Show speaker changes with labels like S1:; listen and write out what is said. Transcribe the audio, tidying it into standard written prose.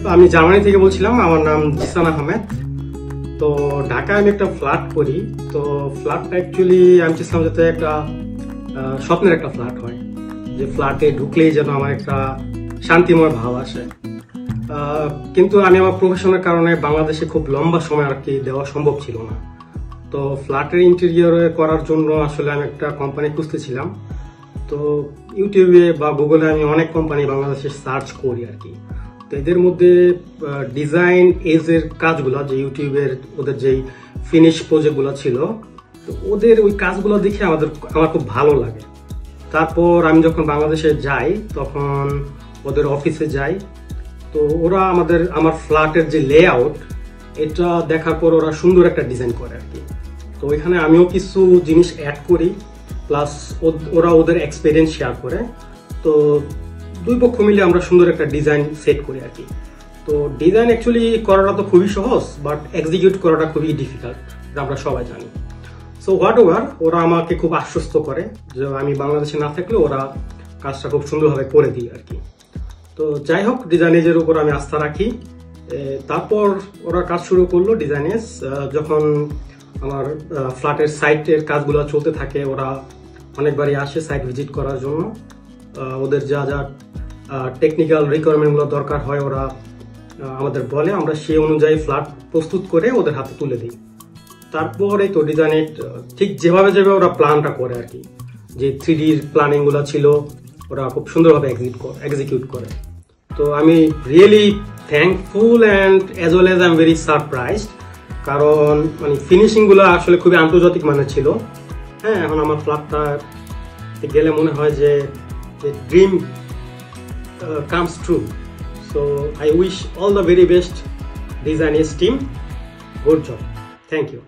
S1: আমি জার্মানি থেকে বলছিলাম, আমার নাম জিসান আহমেদ। তো ঢাকায় আমি একটা ফ্ল্যাট করি। তো ফ্ল্যাটটা অ্যাকচুয়ালি আমি চেয়েছিলাম যাতে একটা স্বপ্নের একটা ফ্ল্যাট হয়, যে ফ্ল্যাটে ঢুকলেই যেন আমার একটা শান্তিময় ভাব আসে। কিন্তু আমি আমার প্রফেশনের কারণে বাংলাদেশে খুব লম্বা সময় আর কি দেওয়া সম্ভব ছিল না। তো ফ্ল্যাটের ইন্টেরিয়রে করার জন্য আসলে আমি একটা কোম্পানি খুঁজতেছিলাম। তো ইউটিউবে বা গুগলে আমি অনেক কোম্পানি বাংলাদেশে সার্চ করি আর কি। তো এদের মধ্যে ডিজাইন এজের কাজগুলো, যে ইউটিউবের ওদের যেই ফিনিশ প্রজেক্টগুলো ছিল, তো ওদের ওই কাজগুলো দেখে আমার খুব ভালো লাগে। তারপর আমি যখন বাংলাদেশে যাই তখন ওদের অফিসে যাই। তো ওরা আমার ফ্ল্যাটের যে লেআউট, এটা দেখার পর ওরা সুন্দর একটা ডিজাইন করে আর কি। তো ওইখানে আমিও কিছু জিনিস অ্যাড করি, প্লাস ওরা ওদের এক্সপিরিয়েন্স শেয়ার করে। তো দুই পক্ষ মিলে আমরা সুন্দর একটা ডিজাইন সেট করি আর কি। তো ডিজাইন অ্যাকচুয়ালি করাটা তো খুবই সহজ, বাট এক্সিকিউট করাটা খুবই ডিফিকাল্ট, আমরা সবাই জানি। সো হোয়াট এভার, ওরা আমাকে খুব আশ্বস্ত করে যে আমি বাংলাদেশে না থাকলে ওরা কাজটা খুব সুন্দরভাবে করে দিই আর কি। তো যাই হোক, ডিজাইনেজের উপর আমি আস্থা রাখি। তারপর ওরা কাজ শুরু করলো ডিজাইনেজ। যখন আমার ফ্ল্যাটের সাইটের কাজগুলো চলতে থাকে, ওরা অনেকবারই আসে সাইট ভিজিট করার জন্য। ওদের যা যা টেকনিক্যাল রিকোয়ারমেন্টগুলো দরকার হয় ওরা আমাদের বলে, আমরা সেই অনুযায়ী ফ্ল্যাট প্রস্তুত করে ওদের হাতে তুলে দিই। তারপরে তো ডিজাইনের ঠিক যেভাবে ওরা প্ল্যানটা করে আর কি, যে 3D প্ল্যানিংগুলো ছিল ওরা খুব সুন্দরভাবে এক্সিকিউট করে। তো আমি really thankful and as well as I am very surprised, কারণ মানে ফিনিশিংগুলো আসলে খুবই আন্তর্জাতিক মানের ছিল। হ্যাঁ, এখন আমার ফ্ল্যাটটা গেলে মনে হয় যে dream comes true. So I wish all the very best designers team. Good job. Thank you.